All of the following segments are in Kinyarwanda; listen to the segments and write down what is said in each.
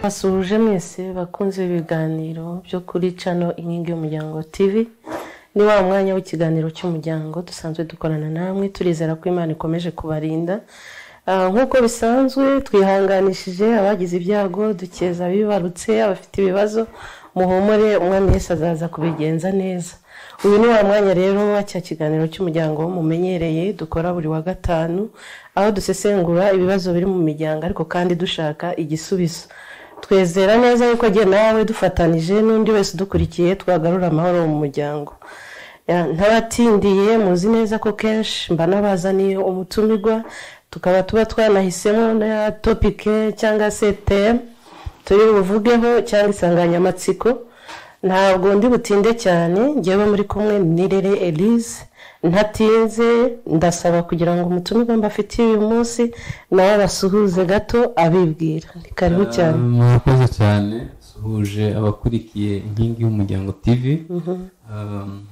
Basuje mwese bakunze ibiganiro byo kuri channel Inkingi y'Umuryango TV. Ni wa mwanya w'ikiganiro cy'umuryango dusanzwe dukorana namwe, turizera ko Imana ikomeje kubarinda. Nkuko bisanzwe twihanganishije abagize ibyago, dukeza bibarutse, abafite ibibazo, muhumure umwami Yesu azaza kubigenza neza. Uyu ni wa mwanya rero w'acya kiganiro cy'umuryango mumenyereye dukora buri wa gatanu, aho dusesengura ibibazo biri mu miryango ariko kandi dushaka igisubizo. Twezera neza yuko je nawe dufatanije n'undi wese dukurikiye twagarura amahoro mu muryango. Ntabatindiye muzi neza ko kenshi mba nabazaniye umutumirwa, tukaba tuba twanahisemo na topic cyangwa se theme turi buvugeho cyangwa insanganyamatsiko. Ntabwo ndi butinde cyane, ngewe muri kumwe Nirere Elise. Ntatinze ndasaba kugira ngo umutumirwa mbafitiye uyu munsi nawe basuhuze gato abibwira. Karibu cyane. Murakoze cyane, suhuje abakurikiye Inkingi y'Umuryango TV.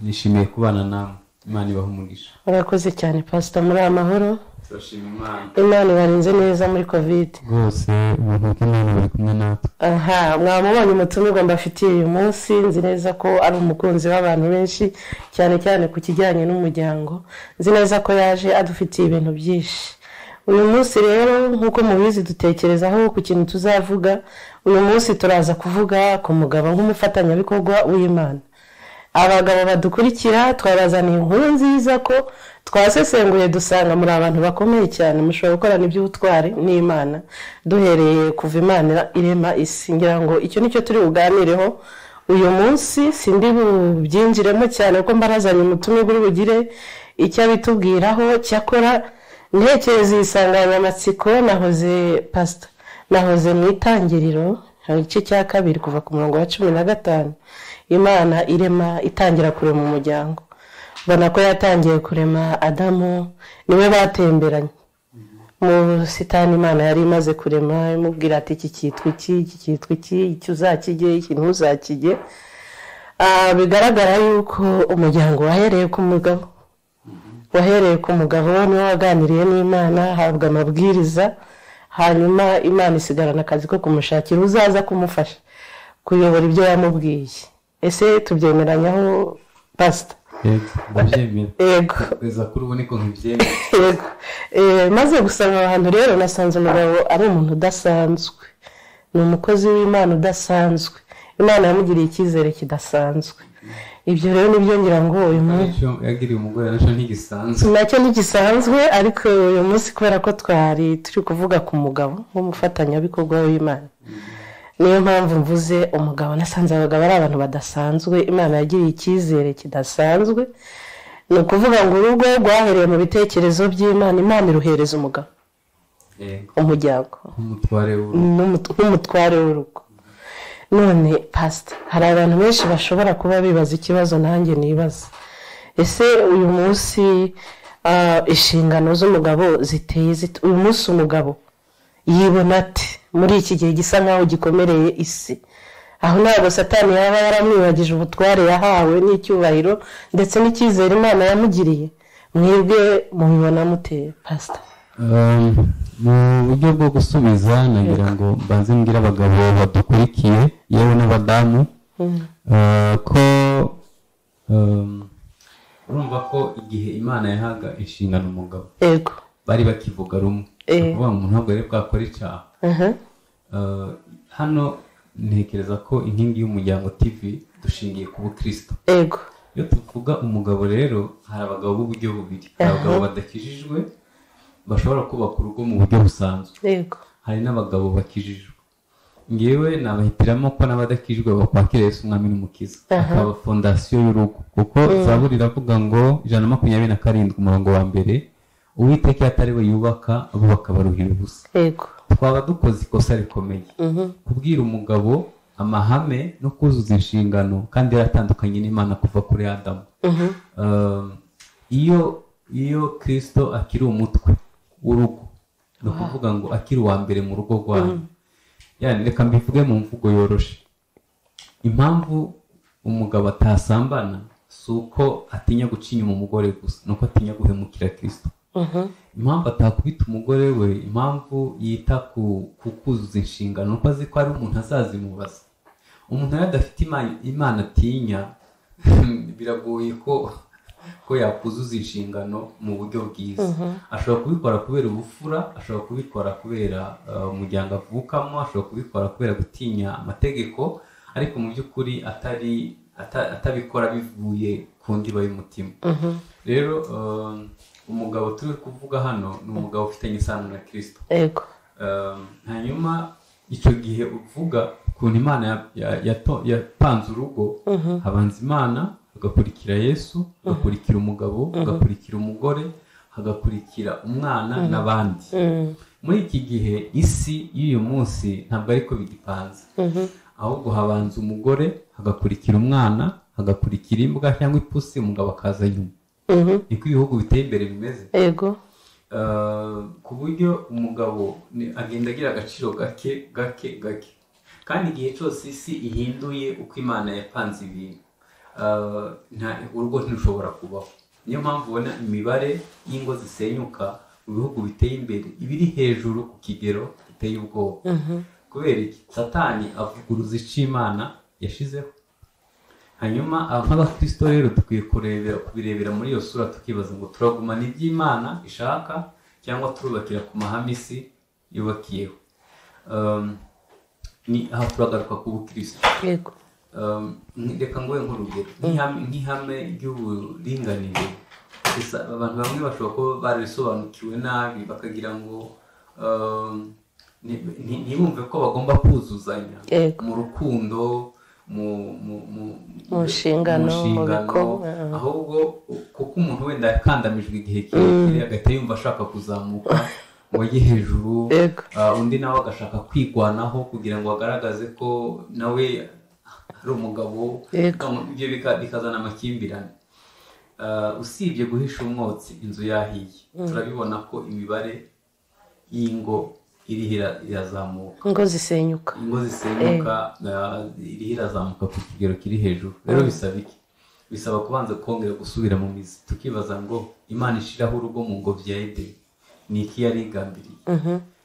Nishimiye kubana namwe. Imana ibahe umugisha. Murakoze cyane Pastor, muri amahoro. Turashima Imana ibarinze neza muri Covid. rwose, ubuntu bw'Imana buri kumwe natwe. Mwamubonye umutumirwa mbafitiye uyu munsi, nzi neza ko ari umukunzi w'abantu benshi cyane cyane ku kijyanye n'umuryango. Nzi neza ko yaje adufitiye ibintu byinshi. Uyu munsi rero nkuko mubizi dutekerezaho ku kintu tuzavuga. Uyu munsi turaza kuvuga ku mugabo nk'umufatanyabikorwa w'Imana. Abagabo badukurikira twabazaniye inkuru nziza ko twasesenguye dusanga muri abantu bakomeye cyane mushobora gukorana iby'ubutwari n'Imana, duhereye kuva Imana irema isi. Ngira ngo icyo nicyo turi buganireho uyu munsi. Sindi bubyinjiremo cyane ko mbarazanye umutumirwa uri bugire icyo abitubwiraho. Cyakora ntekereza insanganyamatsiko nahoze mu itangiriro igice cya 2 kuva ku murongo wa 15. Imana irema itangira kurema umuryango. Bana ko yatangiye kurema Adamu, niwe batemberanye mu sitani. Imana yari imaze kurema, imubwira ati iki cyitwa iki, icyo uzakige, iki ntuzakige. Bigaragara yuko umuryango wahereye ku mugabo niwe waganiriye n'Imana, habwa amabwiriza, hanyuma Imana isigarana akazi ko kumushakira uzaza kumufasha kuyobora ibyo yamubwiye. Ese tubyemeranyaho Pastor? Yego, kweza kuri ubone ko nkibyemera. Yego. Maze gusanga abantu rero nasanze umugabo ari umuntu udasanzwe, ni umukozi w'Imana udasanzwe. Imana yamugiriye icyizere kidasanzwe. Ibyo rero nibyo ngira ngo uyu munsi yagiriye umugore nacyo ntigisanzwe. Nacyo ntigisanzwe, ariko uyu munsi kubera ko turi kuvuga ku mugabo nk'umufatanyabikorwa w'Imana, niyo mpamvu mvuze umugabo. Nasanze abagabo ari abantu badasanzwe, Imana yagiriye icyizere kidasanzwe. Ni ukuvuga ngo urugo rwahereye mu bitekerezo by'Imana, Imana iruhereza umugabo umuryango nk'umutware w'urugo. None Pastor, hari abantu benshi bashobora kuba bibaza ikibazo nanjye nibaza. Ese uyu munsi inshingano z'umugabo ziteye zite? Uyu munsi umugabo yibona ati muri iki gihe gisa nkaho gikomereye isi, aho ntabwo Satani yaba yaramwibagije ubutware yahawe n'icyubahiro ndetse n'icyizere Imana yamugiriye? Mwebwe mubibona mute Pastor? Mu buryo bwo gusubiza nagira ngo mbanze mbwira abagabo badukurikiye yewe n'abadamu ko urumva ko igihe Imana yahaga inshingano umugabo, yego, bari bakivuga rumwe, kuvuga ngo ntabwo ari bwakora icyaha. Hano ntekereza ko Inkingi y'Umuryango TV dushingiye ku Bukristo. Yego. Iyo tuvuga umugabo rero hari abagabo b'uburyo bubiri. Hari abagabo badakijijwe bashobora kubaka urugo mu buryo busanzwe. Yego. Hari n'abagabo bakijijwe. Ngewe nabahitiramo ko n'abadakijijwe bakwakira Yesu umwami n'umukiza, akaba fondasiyo y'urugo. Kuko Zaburi iravuga ngo 127 umurongo wa 1, Uwiteka atari we yubaka abubaka baruhira ubusa. Yego. Twaba dukoze ikosa rikomeye kubwira umugabo amahame no kuzuza inshingano kandi yaratandukanye n'Imana kuva kuri Adamu. Iyo Kristo akiri umutwe w'urugo, no kuvuga ngo akiri wa mbere mu rugo rwanyu. Yani reka mbivuge mu mvugo yoroshe. Impamvu umugabo atasambana suko atinya gucinya umugore gusa, nuko atinya guhemukira Kristo. impamvu atakubita umugore we, impamvu yita ku kuzuza inshingano nuko azi ko ari umuntu azazimubaza. Umuntu yari adafite imana atinya biragoye ko yakuzuza inshingano mu buryo bwiza. Ashobora kubikora kubera ubufura, ashobora kubikora kubera umuryango avukamo, ashobora kubikora kubera gutinya amategeko, ariko mu by'ukuri atabikora bivuye ku ndiba y'umutima. Rero umugabo turi kuvuga hano ni umugabo ufitanye isano na Kristo. Yego. Hanyuma icyo gihe uvuga ukuntu Imana yapanze urugo, habanza Imana, hagakurikira Yesu, hagakurikira umugabo, hagakurikira umugore, hagakurikira umwana n'abandi. Muri iki gihe isi y'uyu munsi ntabwo ariko bigipanze, ahubwo habanza umugore, hagakurikira umwana, hagakurikira imbwa cyangwa ipusi, umugabo akaza nyuma. Niko ibihugu biteye imbere bimeze. Yego. Ku buryo umugabo agenda agira agaciro gake gake gake, kandi igihe cyose isi ihinduye uko Imana yapanze ibintu, urugo ntirushobora kubaho. Niyo mpamvu ubona imibare y'ingo zisenyuka mu bihugu biteye imbere ibiri hejuru ku kigero giteye ubwoba. Kubera iki? Satani avuguruza icyo Imana yashizeho. Hanyuma nk'abakristo rero dukwiye kubirebera muri iyo sura tukibaza ngo turagumana iby'Imana ishaka cyangwa turubakira ku mahame isi yubakiyeho. Aha turagaruka ku bukristo. Yego. Reka ngoye nk'urugero nk'ihame ry'uburinganire. Abantu bamwe bashobora kuba barisobanukiwe nabi bakagira ngo ntibumve ko bagomba kuzuzanya mu rukundo, mu nshingano, ahubwo kuko umuntu wenda yakandamijwe igihe kirekire agahita yumva ashaka kuzamuka ngo ajye hejuru, undi nawe agashaka kwigwanaho kugira ngo agaragaze ko nawe ari umugabo. Ibyo bikazana amakimbirane. Usibye guhisha umwotsi inzu yahiye, turabibona ko imibare y'ingo iriho irazamuka, ingo zisenyuka iriho irazamuka ku kigero kiri hejuru. Rero bisaba iki? Bisaba kubanza kongera gusubira mu mizi, tukibaza ngo Imana ishiraho urugo mu ngobyi ya Edeni ni iki yari igambiriye?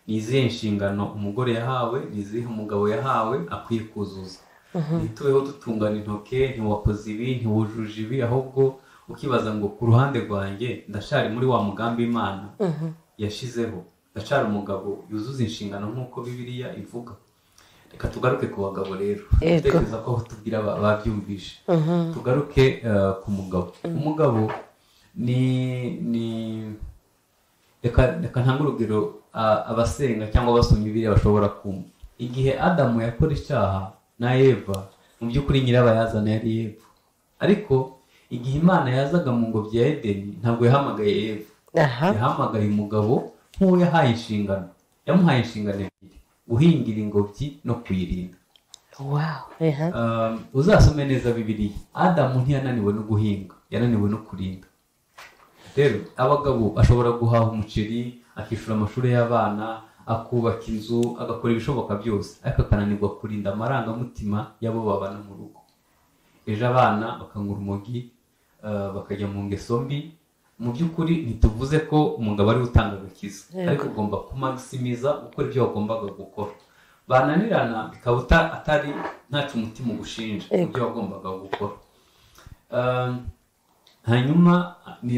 Ni izihe nshingano umugore yahawe, ni izihe umugabo yahawe akwiye kuzuza? Ntitubeho dutungana intoke, ntiwakoze ibi, ntiwujuje ibi, ahubwo ukibaza ngo ku ruhande rwanjye ndashari muri wa mugambi Imana yashizeho, ndashari umugabo yuzuza inshingano nk'uko Bibiliya ivuga. Reka tugaruke ku bagabo rero, tutekereza ko tubwira babyumvishe. Tugaruke ku mugabo. Umugabo reka ntange urugero abasenga cyangwa abasoma Bibiliya bashobora kumva. Igihe Adamu yakora icyaha na Eva, mu by'ukuri nyirabayazana yari Eva, ariko igihe Imana yazaga mu ngobyi ya Edeni ntabwo yahamagaye Eva, yahamagaye umugabo nk'uwo yahaye inshingano. Yamuhaye inshingano ebyiri: guhingira ingobyi no kuyirinda. Uzasome neza Bibiliya, Adamu ntiyananiwe no guhinga, yananiwe no kurinda. Rero abagabo ashobora guhaha umuceri, akishyura amashuri y'abana, akubaka inzu, agakora ibishoboka byose, ariko akananirwa kurinda amarangamutima y'abo babana mu rugo. Ejo abana bakanywa urumogi, bakajya mu ngeso mbi. Mu by'ukuri ntituvuze ko umugabo ari utanga agakiza, ariko ugomba kumagisimiza gukora ibyo wagombaga gukora. Bananirana bikaba atari ntacyo umutima ugushinja ibyo wagombaga gukora. Hanyuma ni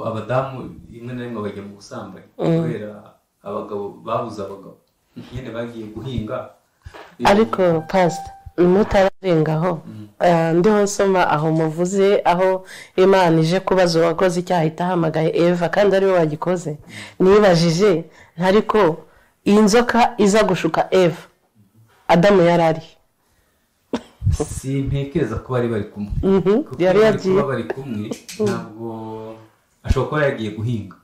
abadamu rimwe na rimwe bajya mu busambanyi kubera abagabo babuze abagabo, nyine bagiye guhinga. Ariko pastor mutararengaho, ndiho nsoma aho muvuze aho Imana ije kubaza uwakoze icyaha itahamagaye Eva kandi ari we wagikoze. Nibajije ntariko iyi nzoka iza gushuka Eva, Adamu yarari sintekereza ko bari kumwe. Yari yagiye bari kumwe, ntabwo ashobora kuba yagiye guhinga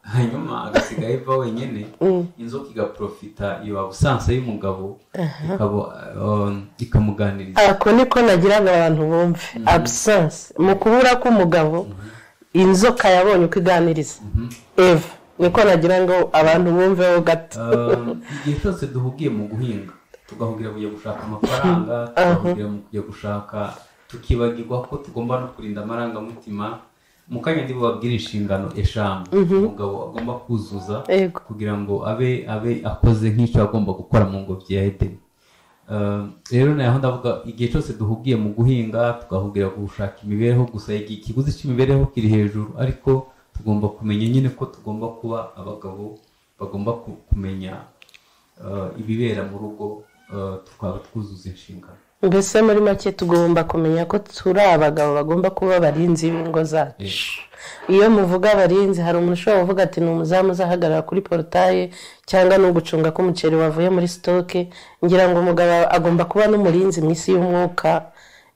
hanyuma agasiga Eva wenyine, inzoka igaprofita iyo abusansa y'umugabo ikamuganiriza. Ako niko nagiraga abantu bumve absence mu kubura k'umugabo, inzoka yabonye uko iganiriza Eva. Niko nagira ngo abantu bumveho gato. Igihe cyose duhugiye mu guhinga, tugahugira kujya gushaka amafaranga, tugahugira mu kujya gushaka, tukibagirwa ko tugomba no kurinda amarangamutima mu kanya ndi bubabwire inshingano eshanu umugabo agomba kuzuza kugira ngo abe akoze nk'icyo agomba gukora mu ngobyi ya Edeni. Rero naho ndavuga igihe cyose duhugiye mu guhinga tugahugira gushaka imibereho gusa, ikiguzi cy'imibereho kiri hejuru, ariko tugomba kumenya nyine ko tugomba kuba abagabo bagomba kumenya ibibera mu rugo, tukaba twuzuza inshingano. Mbese muri make tugomba kumenya ko turi abagabo bagomba kuba abarinzi b'ingo zacu. Iyo muvuga abarinzi, hari umuntu ushobora kuvuga ati ni umuzamu uzahagarara kuri porutaye cyangwa no gucunga ko umuceri wavuye muri stoke. Ngira ngo umugabo agomba kuba n'umurinzi mu isi y'umwuka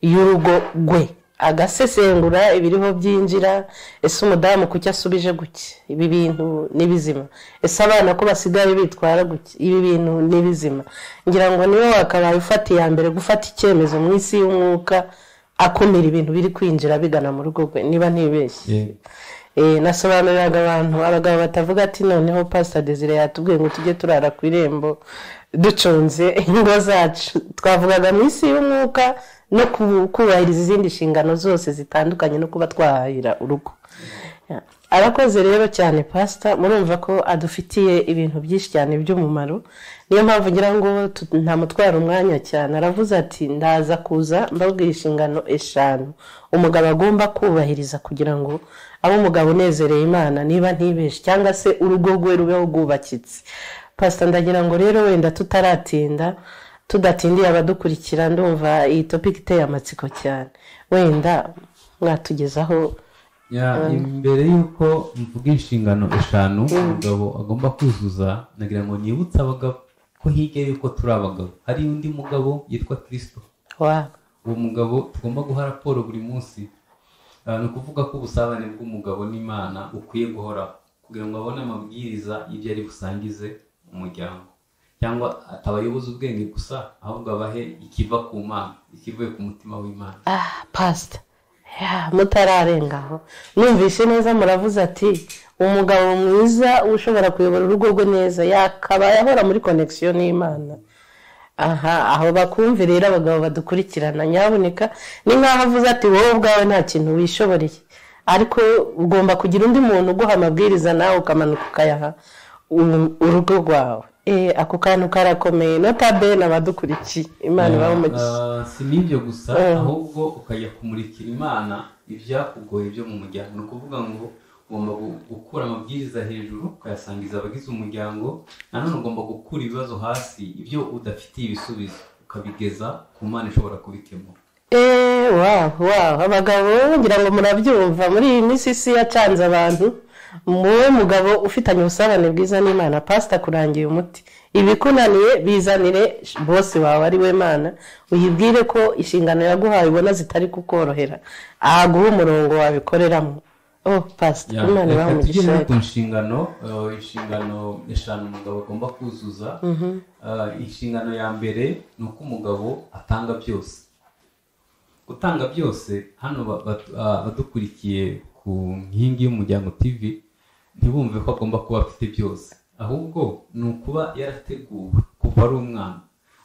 y'urugo rwe, agasesengura ibiriho byinjira. Ese umudamu kuki asubije guki, ibi bintu n'ibizima? Ese abana ko basigaye bitwara guki, ibi bintu n'ibizima? Ngira ngo niwe wakabaye ufata iya mbere gufata icyemezo mu isi y'umwuka, akumira ibintu biri kwinjira bigana mu rugo rwe, niba ntibeshye. Nasobanuriraga abagabo batavuga ati noneho Pastor Desire yatubwiye ngo tujye turara ku irembo ducunze ingo zacu. Twavugaga mu isi y'umwuka no kubahiriza izindi nshingano zose zitandukanye no kuba twahahira urugo. Arakoze rero cyane Pastor, murumva ko adufitiye ibintu byinshi cyane by'umumaro. Niyo mpamvu ngira ngo nta mutwara umwanya cyane. Aravuze ati ndaza kuza mbabwira inshingano eshanu umugabo agomba kubahiriza kugira ngo abe umugabo unezereye Imana, niba ntibeshe, cyangwa se urugo rwe rubeho rwubakitse. Pastor, ndagira ngo rero wenda tutaratinda, tudatindiye abadukurikira, ndumva iyi topic iteye amatsiko cyane, wenda mwatugezaho. Imbere y'uko mvuga inshingano eshanu umugabo agomba kuzuza, nagira ngo nibutse abagabo ko hirya y'uko turi abagabo hari undi mugabo yitwa Kristo. Uwo mugabo tugomba guha raporo buri munsi. Ni ukuvuga ko ubusabane bw'umugabo n'Imana ukwiye guhoraho kugira ngo abone amabwiriza y'ibyo ari busangize umuryango, cyangwa atabayoboza ubwenge gusa, ahubwo abahe ikiva ku Mana, ikivuye ku mutima w'Imana. Pastor, mutararengaho numvise neza muravuze ati umugabo mwiza ushobora kuyobora urugo rwe neza yakabaye ahora muri connection n'Imana. Aho bakumve rero abagabo badukurikirana, nyaboneka ni nkaho avuze ati wowe ubwawe nta kintu wishoboreye, ariko ugomba kugira undi muntu uguha amabwiriza nawe ukamanuka ukayaha urugo rwawe. Ako kantu karakomeye, notabene abadukurikiye, Imana ibamugisha. Si n'ibyo gusa, ahubwo ukajya kumurikira Imana ibyakugoye byo mu muryango. Ni ukuvuga ngo ugomba gukura amabwiriza hejuru ukayasangiza abagize umuryango, nanone ugomba gukura ibibazo hasi, ibyo udafitiye ibisubizo ukabigeza ku Mana ishobora kubikemura. Abagabo ngira ngo murabyumva, muri iyi minsi isi yacanze abantu. Muwe mugabo ufitanye ubusabane bwiza n'Imana, Pastor kurangiye umuti. Ibikunaniye bizanire bose wawe ari we Mana, uyibwire ko inshingano yaguhaye ubona zitari kukorohera, aguha umurongo wabikoreramo. Pastor, Imana ibamugisha. Inshingano eshanu umugabo agomba kuzuza. Inshingano ya mbere ni uko umugabo atanga byose. Gutanga byose, hano badukurikiye ku nkingi y'umuryango TV ntibumve ko agomba kuba afite byose, ahubwo ni ukuba yarateguwe kuva ari umwana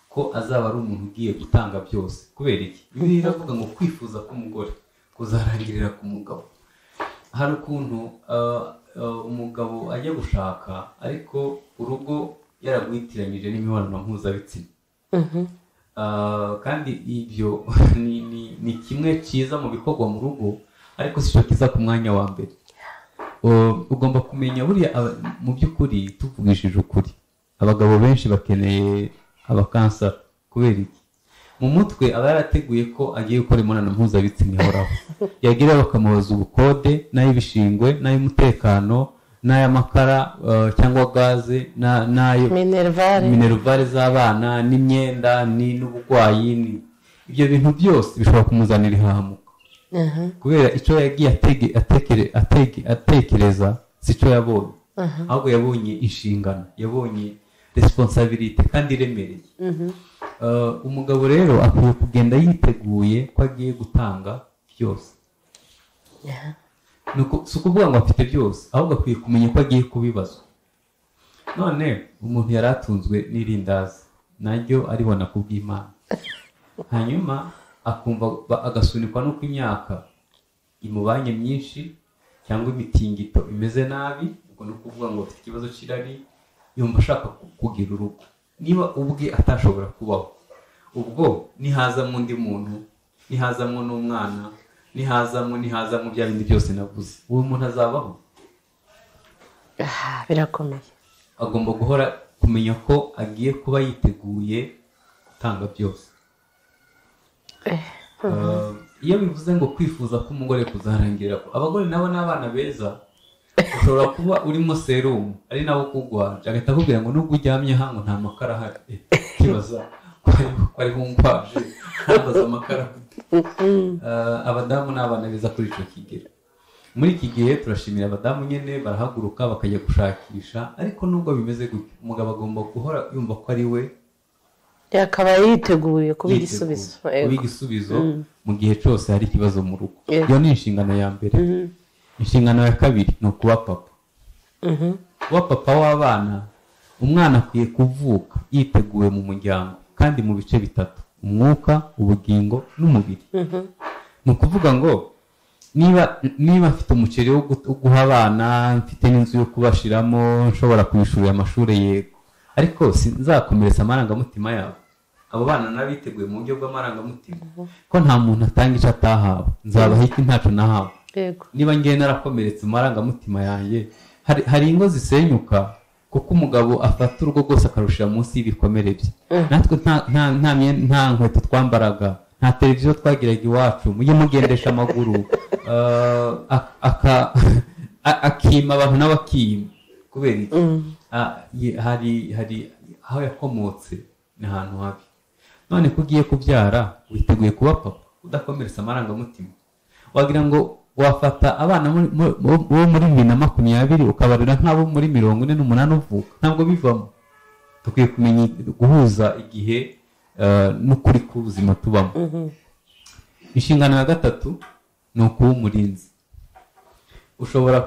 ko azaba ari umuntu ugiye gutanga byose. Kubera iki? Bibiliya iravuga ngo kwifuza k'umugore kuzarangirira ku mugabo. Hari ukuntu umugabo ajya gushaka ariko urugo yaragwitiranyije n'imibonano mpuzabitsina. Kandi ibyo ni kimwe cyiza mu bikorwa mu rugo, ariko si cyo kiza ku mwanya wa mbere. Ugomba kumenya buriya mu by'ukuri, tuvugishije ukuri, abagabo benshi bakeneye abakansara. Kubera iki? Mu mutwe aba yarateguye ko agiye gukora imibonano mpuzabitsina ihoraho, yagira bakamubaza ubukode n'ay'ibishingwe n'ay'umutekano n'ay'amakara cyangwa gaze n'ayo minervare z'abana n'imyenda n'uburwayi. Ibyo bintu byose bishobora kumuzanira ihahamuka. Kubera icyo yagiye atekereza si cyo yabonye, ahubwo yabonye inshingano, yabonye responsibility kandi iremereye. Umugabo rero akwiye kugenda yiteguye ko agiye gutanga byose. Si ukuvuga ngo afite byose, ahubwo akwiye kumenya ko agiye kubibazwa. None umuntu yari atunzwe n'irindazi, naryo aribona ku bw'Imana, hanyuma akumva agasunikwa n'uko imyaka imubanye myinshi, cyangwa imitingito imeze nabi, ubwo ni ukuvuga ngo afite ikibazo cy'irari, yumva ashaka kugira urugo, niba ubwe atashobora kubaho, ubwo nihazamo undi muntu, nihazamo n'umwana, nihazamo bya bindi byose navuze, uwo muntu azabaho? Birakomeye. Agomba guhora kumenya ko agiye kuba yiteguye gutanga byose. Iyo bivuze ngo kwifuza ko umugore kuzarangira, abagore nabo n'abana beza, ushobora kuba urimo serumu ari nabo kugwaje, agahita akubwira ngo nubwo uryamye hano nta makara ahari, kibaza ko ari nkwaje ntabaza amakara. Abadamu n'abana beza kuri icyo kigero. Muri iki gihe turashimira abadamu nyine barahaguruka bakajya gushakisha, ariko nubwo bimeze gutyo umugabo agomba guhora yumva ko ari we akaba yiteguye kuba igisubizo mu gihe cyose hari ikibazo mu rugo. Iyo ni inshingano ya mbere. Inshingano ya kabiri ni ukuba papa. Kuba papa w'abana, umwana akwiye kuvuka yiteguye mu muryango kandi mu bice bitatu: umwuka, ubugingo n'umubiri. Ni ukuvuga ngo niba mfite umuceri wo guha abana, mfite n'inzu yo kubashiramo, nshobora kubishurira amashuri, yego, ariko sinzakomeretsa amarangamutima yabo. Abo bana nabiteguye mu buryo bw'amarangamutima ko nta muntu atanga icyo atahawe, nzabaha iki ntacyo nahawe. Niba ngiye narakomeretse amarangamutima yanjye, hari ingo zisenyuka kuko umugabo afata urugo rwose akarushira munsi y'ibikomere bye. Natwe nta nkweto twambaraga, nta televiziyo twagiraga iwacu, mujye mugendesha amaguru, akima abantu n'abakima. Kubera iki? Hari aho yakomotse ni ahantu habi. None ko ugiye kubyara witeguye kuba papa udakomeretsa amarangamutima, wagira ngo wafata abana bo muri 2020 ukabarira nk'abo muri 48 uvuka, ntabwo bivamo. Tukwiye kumenya guhuza igihe n'ukuri k'ubuzima tubamo. Inshingano ya gatatu ni ukuba umurinzi. Ushobora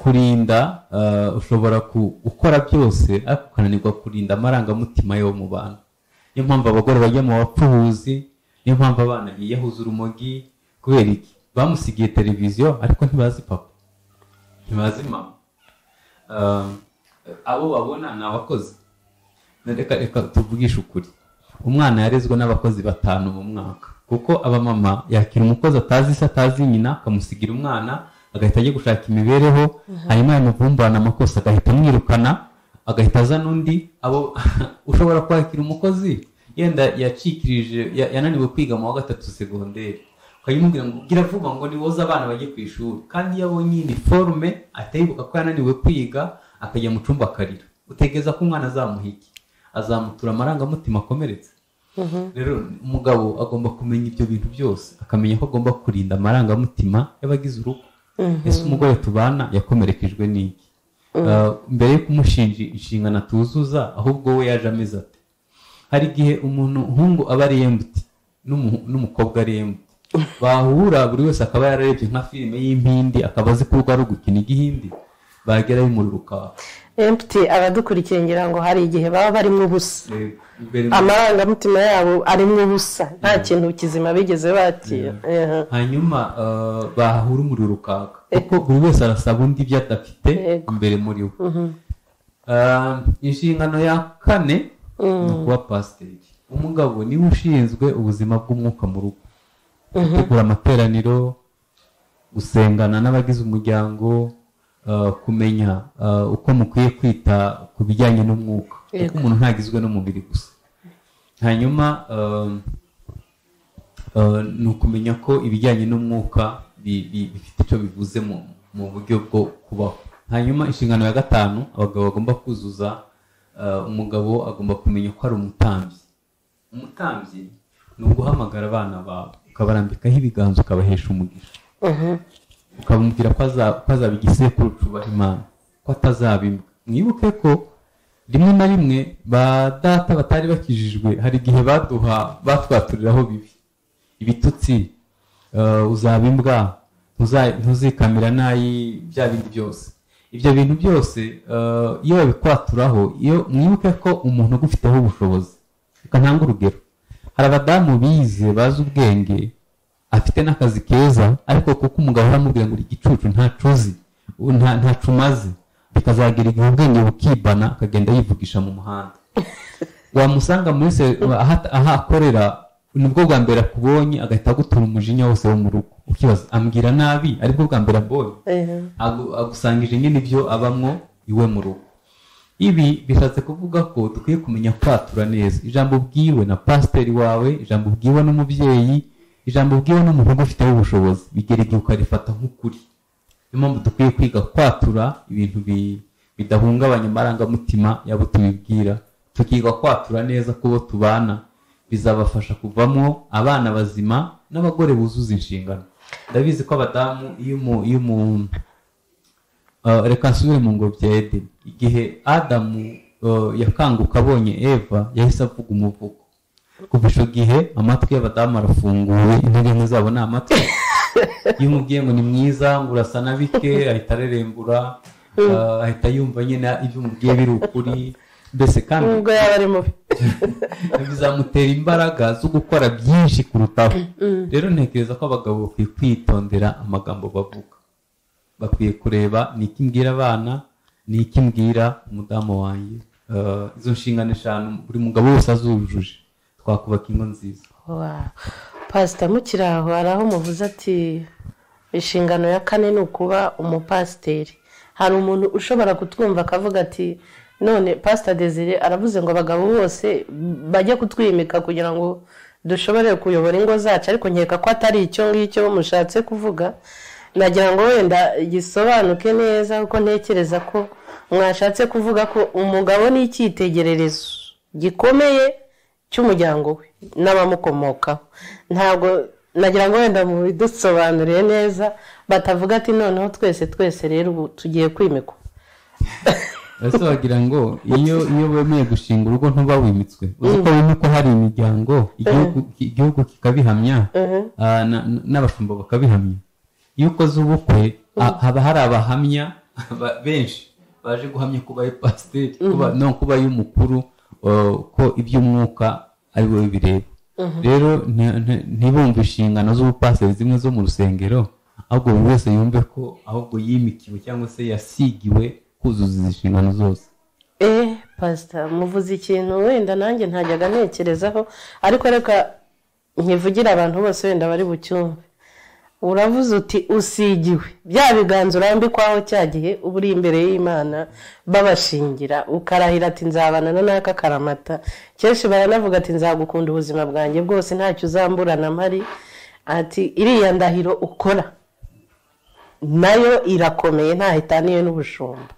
kurinda, ushobora gukora byose ariko ukananirwa kurinda amarangamutima yo mu bantu. Niyo mpamvu abagore bajya mu bapfubuzi, niyo mpamvu abana biyahuza urumogi. Kubera iki? Bamusigiye televiziyo ariko ntibazi papa, ntibazi mama. Abo babona ni abakozi. Reka tuvugishe ukuri, umwana yarezwe n'abakozi 5 mu mwaka, kuko abamama yakira umukozi atazi se atazi nyina, akamusigira umwana, agahita ajya gushaka imibereho, hanyuma yamuvumburana amakosa agahita amwirukana, agahita azana undi. Abo ushobora kwakira umukozi yenda yacikirije, yananiwe kwiga mu wa 3 segonderi, ukayimubwira ngo gira vuba ngo niwoza abana bajye ku ishuri, kandi yabonye uniforme atayibuka ko yananiwe kwiga, akajya mu cyumba akarira. Utegeza ko umwana azamuhiki, azamutura amarangamutima akomeretse. Rero umugabo agomba kumenya ibyo bintu byose, akamenya ko agomba kurinda amarangamutima y'abagize urugo. Ese umugore tubana yakomerekejwe n'iki? Mbere yo kumushinja inshingano atuzuza, ahubwo we yaje ameze ate? Hari igihe umuhungu aba ari empty n'umukobwa ari empty, bahura buri wese akaba yararebye nka filime y'impindi, akaba azi ko ari gukina igihindi, bagera bimuruka empty. Abadukurikiye ngira ngo hari igihe baba barimo ubusa, amarangamutima yabo arimo ubusa, nta kintu kizima bigeze bakira. Hanyuma bahura umuriro ukaka, kuko buri wese arasaba undi ibyo adafite imbere muri we. Inshingano ya 4 ni kuba pasiteri. Umugabo niwe ushinzwe ubuzima bw'umwuka mu rugo, gutegura amateraniro, gusengana n'abagize umuryango, kumenya uko mukwiye kwita ku bijyanye n'umwuka, kuko umuntu ntagizwe n'umubiri gusa. Hanyuma ni ukumenya ko ibijyanye n'umwuka bifite icyo bivuze mu buryo bwo kubaho. Hanyuma inshingano ya 5 abagabo bagomba kuzuza, umugabo agomba kumenya ko ari umutambyi. Umutambyi ni uguhamagara abana bawe, ukabarambikaho ibiganza, ukabahesha umugisha, ukabumvira ko azaba igisekuru cyubaha Imana, ko atazaba imbwa. Mwibuke ko rimwe na rimwe ba data batari bakijijwe, hari igihe batwaturiraho bibi, ibitutsi, uzaba imbwa, ntuzikamira nayi, bya bindi byose. Ibyo bintu byose iyo babikwaturaho, iyo mwibuke ko umuntu ugufiteho ubushobozi. Reka ntange urugero, hari abadamu bize bazi ubwenge, afite n'akazi keza, ariko kuko umugabo aramubwira ngo igicucu ntacuzi ntacumaze, bikazagira igihe ubwenge bukibana akagenda yivugisha mu muhanda. Wamusanga muri aho akorera nibwo bwa mbere akubonye agahita agutura umujinya wose wo mu rugo, ukibaza ambwira nabi aribwo bwa mbere abonye, agusangije nyine ibyo abamwo iwe mu rugo. Ibi bishatse kuvuga ko dukwiye kumenya kwatura neza ijambo bwiwe na pasiteri wawe, ijambo bwiwe n'umubyeyi, ijambo bwiwe n'umuntu ufiteho ubushobozi, bigera igihe ukarifata nk'ukuri. Niyo mpamvu dukwiye kwiga kwatura ibintu bidahungabanya amarangamutima yabo tubibwira, tukiga kwatura neza kubo tubana, bizabafasha kuvamo abana bazima n'abagore buzuza inshingano. Ndabizi ko abadamu iyo reka nsubire mu ngobyi ya Edeni, igihe Adamu yakanguka abonye Eva yahise avuga umuvugo. Kuva icyo gihe amatwi y'abadamu arafunguwe, intege nke zabo ni amatwi. Iyo umubwiye ngo ni mwiza, ngo urasa na bike, ahita arerembura, ahita yumva nyine ibyo umubwiye biri ukuri, mbese kandi ubwo yaba ari mubi bizamutera imbaraga zo gukora byinshi kurutaho. Rero ntekereza ko abagabo bakwiye kwitondera amagambo bavuga, bakwiye kureba ni iki mbwira abana, ni iki mbwira umudamu wanjye. Izo nshingano 5 buri mugabo wese azujuje, twakubaka ingo nziza. Pastor Mukiraho hari aho muvuze ati inshingano ya 4 ni ukuba umupasiteri. Hari umuntu ushobora kutwumva akavuga ati none Pastor Desire aravuze ngo abagabo bose bajye kutwimika kugira ngo dushobore kuyobora ingo zacu, ariko nkeka ko atari icyo ngicyo mushatse kuvuga. Nagira ngo wenda gisobanuke neza, kuko ntekereza ko mwashatse kuvuga ko umugabo ni icyitegererezo gikomeye cy'umuryango we n'abamukomokaho. Ntabwo nagira ngo wenda mu bidusobanuriye neza, batavuga ati noneho twese rero ubu tugiye kwimikwa. Ese wagira ngo iyo wemeye gushinga urugo ntuba wimitswe, uzi ko wimikwa hari imiryango, igihugu kikabihamya, n'abashumba bakabihamya. Iyo ukoze ubukwe haba hari abahamya benshi baje guhamya kuba pasiteri, kuba y'umukuru, ko iby'umwuka ari we bireba. Rero ntibumve inshingano z'ubupasiteri zimwe zo mu rusengero, ahubwo buri wese yumve ko ahubwo yimikiwe cyangwa se yasigiwe kuzuza izi nshingano zose. Pastor muvuze ikintu wenda nanjye ntajyaga ntekerezaho, ariko reka nkivugira abantu bose wenda bari bucyumve. Uravuze uti usigiwe, bya biganza urambikwaho cyagihe uba uri imbere y'Imana babashingira, ukarahira ati nzabana n'aka karamata. Kenshi baranavuga ati nzagukunda ubuzima bwanjye bwose, ntacyo uzamburana mpari. Ati iriya ndahiro ukora nayo irakomeye, ntahitaniye n'ubushumba.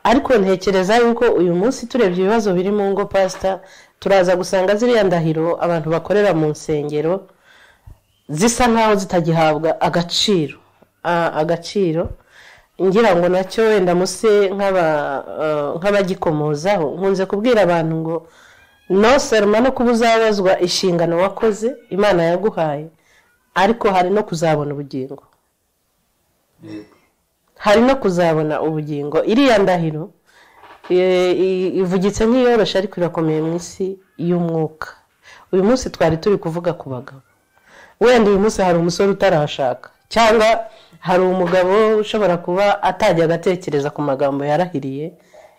Ariko ntekereza yuko uyu munsi turebye ibibazo biri mu ngo Pastor, turaza gusanga ziriya ndahiro abantu bakorera mu nsengero zisa nkaho zitagihabwa agaciro. Ngira ngo nacyo wenda muse nk'abagikomozaho, nkunze kubwira abantu ngo no serma no kubuzabazwa inshingano wakoze Imana yaguhaye, ariko hari no kuzabona ubugingo. Hari no kuzabona ubugingo. Iriya ndahiro ivugitse nk'iyorosha, ariko irakomeye mu isi y'umwuka. Uyu munsi twari turi kuvuga ku bagabo, wenda uyu munsi hari umusore utarashaka, cyangwa hari umugabo ushobora kuba atajya agatekereza ku magambo yarahiriye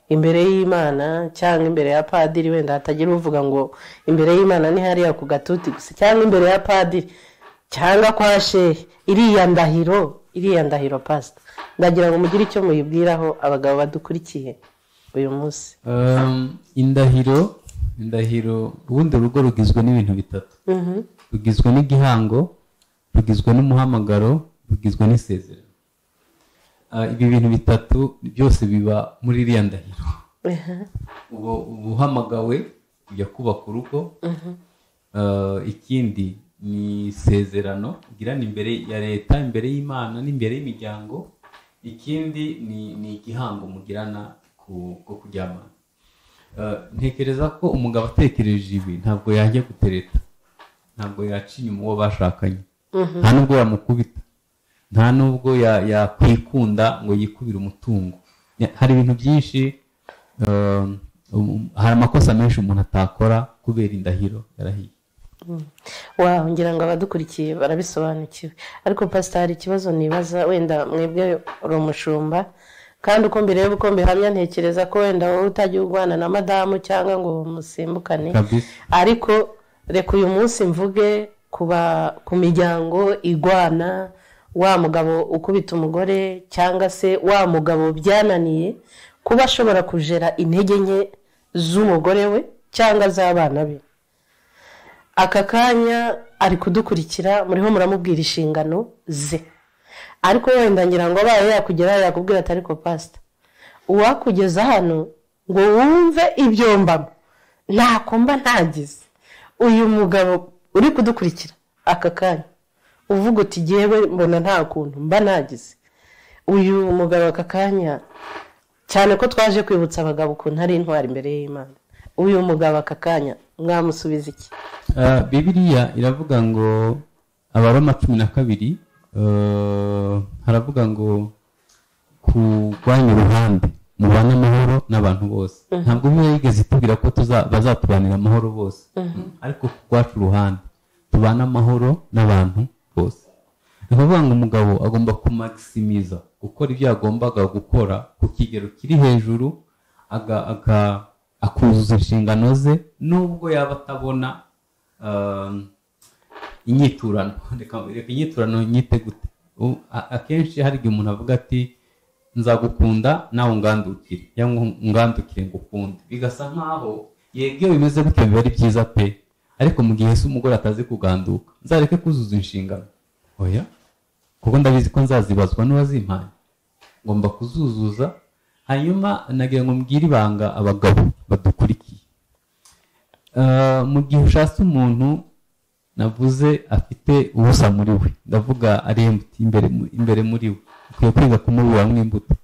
imbere y'Imana cyangwa imbere ya padiri. Wenda hatagira uvuga ngo imbere y'Imana ni hariya ku gatuti gusa, cyangwa imbere ya padiri cyangwa kwa shehe. Iriya ndahiro Pastor, ndagira ngo mugire icyo muyibwiraho abagabo badukurikiye uyu munsi. Indahiro ubundi urugo rugizwe n'ibintu bitatu. Rugizwe n'igihango, rugizwe n'umuhamagaro, rugizwe n'isezerano. Ibi bintu bitatu byose biba muri iriya ndahiro. Ubuhamagawe kujya kubaka urugo, ikindi ni isezerano ugirana imbere ya leta, imbere y'Imana n'imbere y'imiryango, ikindi ni igihango mugirana ko kuryamana. Ntekereza ko umugabo atekereje ibi ntabwo yajya gutereta, ntabwo yaca inyuma uwo bashakanye, nta nubwo yamukubita, nta nubwo yakwikunda ngo yikubire umutungo. Hari ibintu byinshi, hari amakosa menshi umuntu atakora kubera indahiro yarahiye. Wow, ngira ngo abadukurikiye barabisobanukiwe. Ariko pastor, hari ikibazo nibaza, wenda mwebwe uri umushumba kandi uko mbireba uko mbihamya ntekereza ko wenda wowe utajya urwana na madamu cyangwa ngo musimbukane, ariko reka uyu munsi mvuge ku miryango igwana, wa mugabo ukubita umugore cyangwa se wa mugabo byananiye kuba ashobora kujera intege nke z'umugore we cyangwa z'abana be. Aka kanya ari kudukurikira, muriho muramubwira inshingano ze, ariko wenda ngira ngo abaye yakugera yakubwira ati ariko pastor, uwakugeza hano ngo wumve ibyo mbamo ntako mba ntagize. Uyu mugabo uri kudukurikira aka kanya uvuga uti jewe mbona nta kuntu mba nagize, uyu mugabo aka kanya, cyane ko twaje kwibutsa abagabo ukuntu ari intwari imbere y'Imana, uyu mugabo aka kanya mwamusubiza iki? Bibiliya iravuga ngo Abaroma 12 haravuga ngo kurwanya uruhande mubana amahoro n'abantu bose. Ntabwo biba yigeze itubwira ko bazatubanira amahoro bose, ariko kurwaca uruhande tubana amahoro n'abantu bose. Ni ukuvuga ngo umugabo agomba kumaximiza gukora ibyo yagombaga gukora ku kigero kiri hejuru, akuzuza inshingano ze nubwo yaba atabona inyiturano. Reka inyiturano nyite gute? Akenshi hari igihe umuntu avuga ati nzagukunda nawe ungandukire, cyangwa ungandukire ngukunde, bigasa nkaho yego bimeze gutyo biba ari byiza pe, ariko mu gihe se umugore atazi kuganduka nzareke kuzuza inshingano? Oya, kuko ndabizi ko nzazibazwa n'uwazimpaye, ngomba kuzuzuza. Hanyuma nagira ngo mbwire ibanga abagabo badukurikiye, mu gihe ushatse umuntu navuze afite ubusa muri we, ndavuga ari empty imbere muri we, ukwiye kwiga kumubura imbuto.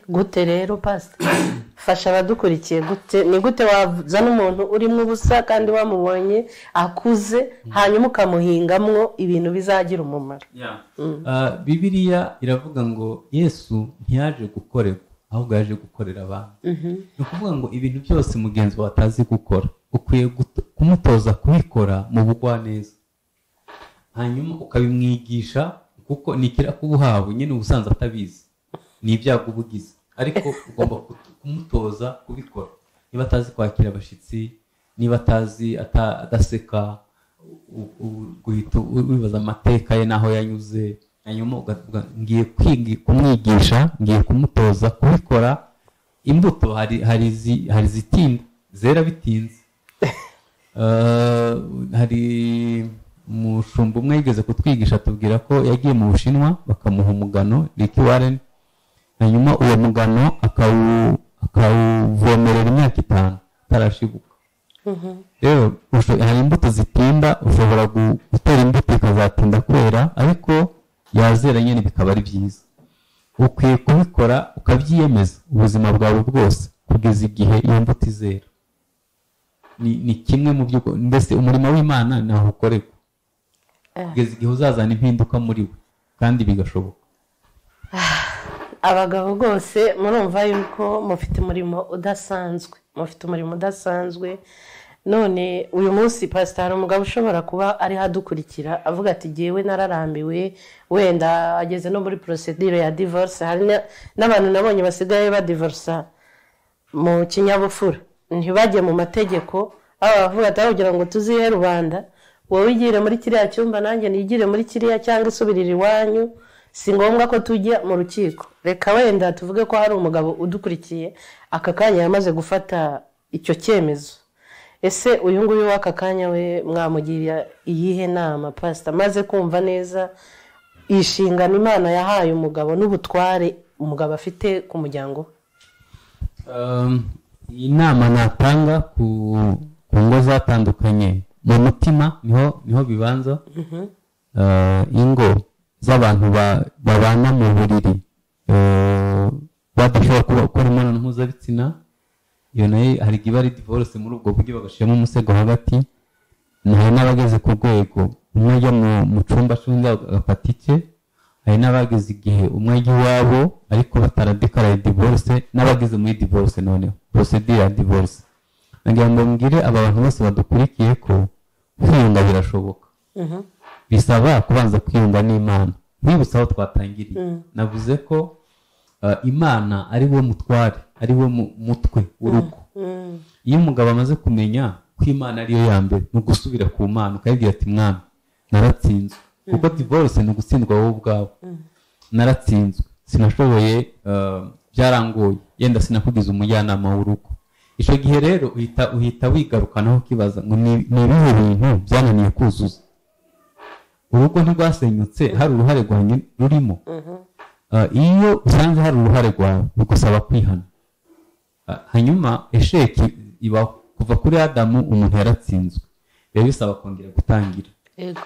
Gute rero pastor? Fasha abadukurikiye gute, ni gute wazana umuntu urimo ubusa kandi wamubonye akuze hanyuma ukamuhingamwo ibintu bizagira umumaro? Bibiliya iravuga ngo Yesu ntiyaje gukorerwa, ahubwo yaje gukorera abantu. Ni ukuvuga ngo ibintu byose mugenzi wawe atazi gukora ukwiye kumutoza kubikora mu bugwaneza, hanyuma ukabimwigisha, kuko nikira kubuhawe nyine ubusanzwe atabizi, ni ibyago ubugize, ariko ugomba kumutoza kubikora. Niba atazi kwakira abashyitsi, niba atazi adaseka, guhita wibaza amateka ye naho yanyuze, hanyuma ngiye kumwigisha, ngiye kumutoza kubikora. Imbuto hari zitinda, zera bitinze. Hari umushumba umwe yigeze kutwigisha, tubwira ko yagiye mu Bushinwa bakamuha umugano Ricky Warren, hanyuma uwo mugano akawuvomerera imyaka 5 atarashibuka. Rero hari imbuto zitinda, ushobora gutera imbuto ikazatinda kwera, ariko yazera nyine bikaba ari byiza. Ukwiye kubikora ukabyiyemeza ubuzima bwawe bwose kugeza igihe iyo mbuto izera. Ni kimwe mu byo, mbese umurimo w'Imana naho ukorerwa kugeza igihe uzazana impinduka muri we, kandi bigashoboka. Abagabo rwose murumva yuko mufite umurimo udasanzwe, none uyu munsi pastor, umugabo ushobora kuba ari hadukurikira avuga ati jewe nararambiwe, wenda ageze no muri procedure ya divorce. Hari n'abantu nabonye basigaye badivorce mu kinyabufura, ntibajye mu mategeko, abavuga ati kugira ngo tuzihe rubanda, wowe igire muri kiriya cyumba nanjye nigire muri kiriya, cyangwa isubirira iwanyu, si ngombwa ko tujya mu rukiko. Reka wenda tuvuge ko hari umugabo udukurikiye aka kanya yamaze gufata icyo cyemezo. Ese uyu nguyu w'aka kanya we mwamugirira iyihe nama pastor, maze kumva neza inshingano Imana yahaye umugabo n'ubutware umugabo afite ku muryango? Iyi nama natanga ku ngo zatandukanye, mu mutima niho bibanza. Ingo z'abantu babana mu buriri badashobora gukora imibonano mpuzabitsina, iyo nayo hari igihe ari divorce muri ubwo buryo, bagashiramo umusego hagati. Hari n'abageze ku rwego umwe ajya mu cyumba cy'undi agafata icye, hari n'abageze igihe umwe ajya iwabo ariko bataradekaraye divorce, n'abageze muri divorce noneho procedure ya divorce. Nagira ngo mbwire aba bantu bose badukurikiye ko kwiyunga birashoboka. Bisaba kubanza kwiyunga n'Imana. Wibutsa aho twatangiriye navuze ko Imana ari we mutware, ari we mutwe w'urugo. Iyo umugabo amaze kumenya ko Imana ariyo ya mbere, no gusubira ku Mana ukayibwira ati mwami naratsinzwe, kuko divorce ni ugutsindwa wowe ubwawe. Naratsinzwe, sinashoboye, byarangoye, yenda sinakugize umujyanama w'urugo. Icyo gihe rero uhita wigarukanaho kibaza ngo ni ibihe bintu byananiye kuzuza. Urugo ntirwasenyutse hari uruhare rwanyu rurimo. Iyo usanze hari uruhare rwawe bigusaba kwihana. Hanyuma esheki iba kuva kuri Adamu, umuntu yaratsinzwe, rero bisaba kongera gutangira.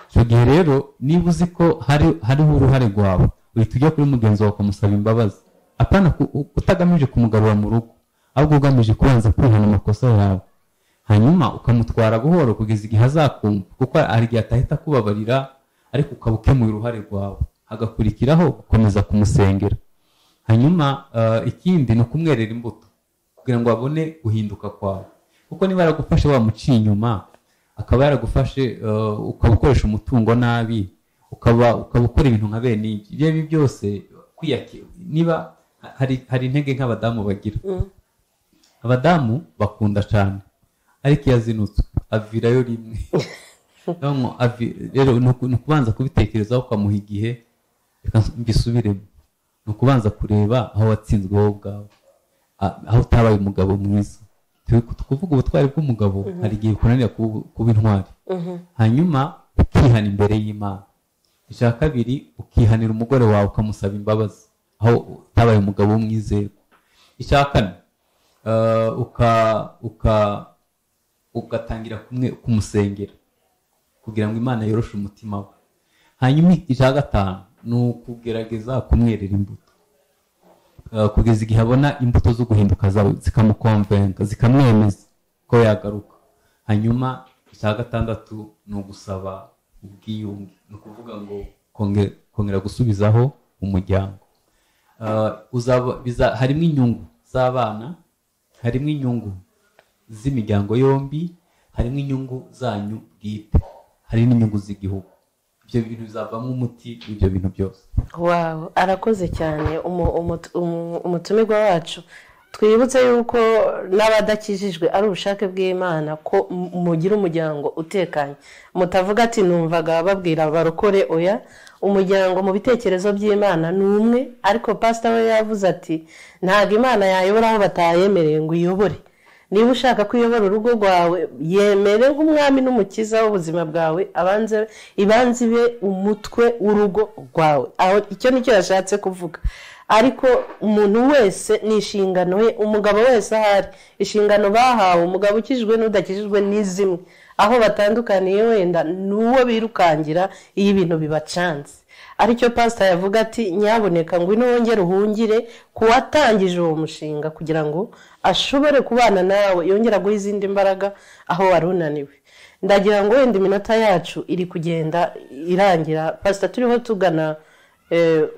Icyo gihe rero niba uzi ko hariho uruhare rwawe, uhita ujya kuri mugenzi wawe ukamusaba imbabazi. Apana utagamije kumugarura mu rugo, ahubwo ugamije kubanza kwihana amakosa yawe, hanyuma ukamutwara buhoro kugeza igihe azakumva, kuko hari igihe atahita kubabarira, ariko ukaba ukemuye uruhare rwawe, hagakurikiraho gukomeza kumusengera. Hanyuma ikindi ni ukumwerera imbuto kugira ngo abone guhinduka kwawe, kuko niba yaragufashe wamuciye inyuma, akaba yaragufashe ukaba ukoresha umutungo nabi, ukaba ukora ibintu nka bene ibyo byose kwiyakira. Niba hari intege nk'abadamu bagira, abadamu bakunda cyane, ariko iyo azinutswe avirayo rimwe. Rero ni ukubanza kubitekerezaho ukamuha igihe, reka mbisubiremo, ni ukubanza kureba aho watsinzwe wowe ubwawe, aho utabaye umugabo mwiza. Kuvuga ubutwari bw'umugabo hari igihe kunanira kuba intwari. Hanyuma ukihana imbere y'Imana. Icya kabiri, ukihanira umugore wawe ukamusaba imbabazi aho utabaye umugabo w'umwizerwa. Icya kane, ugatangira kumusengera kugira ngo Imana yoroshe umutima we. Hanyuma icya gatanu ni ukugerageza kumwerera imbuto kugeza igihe abona imbuto zo guhinduka zawe zikamukonvenga, zikamwemeza ko yagaruka. Hanyuma icya gatandatu ni ugusaba ubwiyunge, ni ukuvuga ngo kongera gusubizaho umuryango. Harimo inyungu z'abana, harimo inyungu z'imiryango yombi, harimo inyungu zanyu bwite, hari n'inyungu z'igihugu. Ibyo bintu bizavamo umuti w'ibyo bintu byose. Wow, arakoze cyane umutumirwa wacu. Twibutse yuko n'abadakijijwe ari ubushake bw'Imana ko mugira umuryango utekanye. Mutavuga ati numvaga babwira barokore, oya, umuryango mu bitekerezo by'Imana ni umwe, ariko pastor we yavuze ati ntago Imana yayobora aho batayemereye ngo uyobore. Niba ushaka kuyobora urugo rwawe, yemere nk'umwami n'umukiza w'ubuzima bwawe, ibanze ibe umutwe w'urugo rwawe. Aho icyo nicyo yashatse kuvuga. Ariko umuntu wese ni inshingano ye, umugabo wese ahari inshingano bahawe, umugabo ukijijwe n'udakijijwe ni zimwe. Aho batandukaniye wenda n'uwo birukangira iyo ibintu bibacanze. Aricyo pastor yavuga ati nyaboneka ngo wongere uhungire kuwatangije uwo mushinga kugira ngo ashobore kubana nawe, yongera guha izindi mbaraga aho warunaniwe. Ndagira ngo wenda iminota yacu iri kugenda irangira, pastor turiho tugana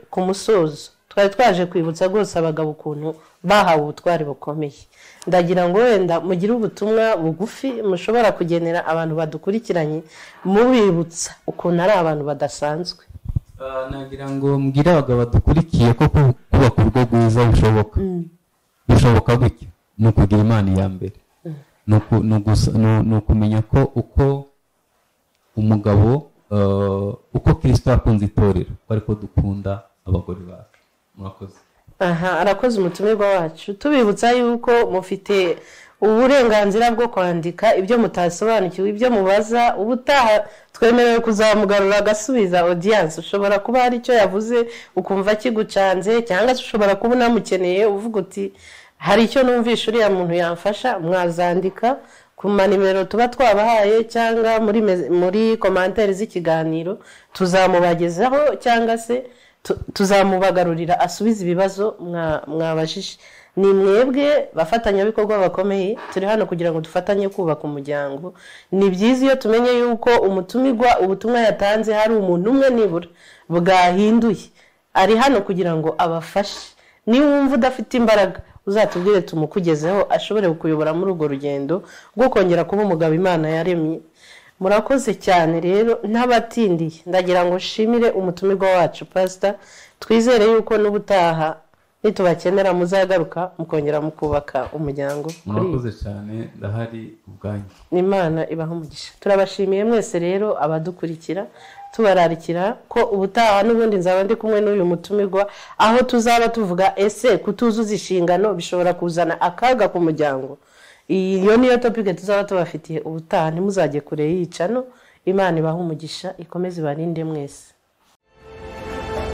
ku musozo. Twari twaje kwibutsa rwose abagabo ukuntu bahawe ubutwari bukomeye. Ndagira ngo wenda mugire ubutumwa bugufi mushobora kugenera abantu badukurikiranye, mubibutsa ukuntu ari abantu badasanzwe. Nagira ngo mbwire abagabo badukurikiye ko kubaka urugo rwiza bishoboka. Bishoboka gutya, ni ukugira Imana iya mbere. Ni ukumenya ko uko umugabo, uko Kristo yakunze itorero, ariko dukunda abagore bacu. Murakoze. Arakoze umutumirwa wacu. Tubibutsa yuko mufite uburenganzira bwo kwandika ibyo mutasobanukiwe, ibyo mubaza. Ubutaha twemerewe kuzamugarura agasubiza audience. Ushobora kuba hari icyo yavuze ukumva kigucanze, cyangwa ushobora kuba unamukeneye uvuga uti hari icyo numvisha uriya muntu yamfasha. Mwazandika ku manimero tuba twabahaye, cyangwa muri commentaire z'ikiganiro tuzamubagezaho, cyangwa se tuzamubagarurira asubiza ibibazo mwabajije. Ni mwebwe bafatanyabikorwa bakomeye, turi hano kugira ngo dufatanye kubaka umuryango. Ni byiza iyo tumenye yuko umutumirwa ubutumwa yatanze hari umuntu umwe nibura bwahinduye, ari hano kugira ngo abafashe. Niba wumva udafite imbaraga, uzatubwire tumukugezeho ashobore kukuyobora muri urwo rugendo rwo kongera kuba umugabo Imana yaremye. murakoze cyane rero n'abatindiye ndagira ngo shimire umutumirwa wacu pastor twizere yuko n'ubutaha nitubakenera muzagaruka mukongera mukubaka umuryango. Murakoze cyane ndahari ubwanyu. Imana ibaha umugisha. Turabashimiye mwese rero abadukurikira tubararikira ko ubutaha n'ubundi nzaba ndi kumwe n'uyu mutumirwa aho tuzaba tuvuga ese kutuzuza inshingano bishobora kuzana akaga ku muryango. Iyo niyo topic tuzaba tubafitiye ubutaha ntimuzajye kure y'icano. Imana ibaha umugisha ikomeze barinde mwese.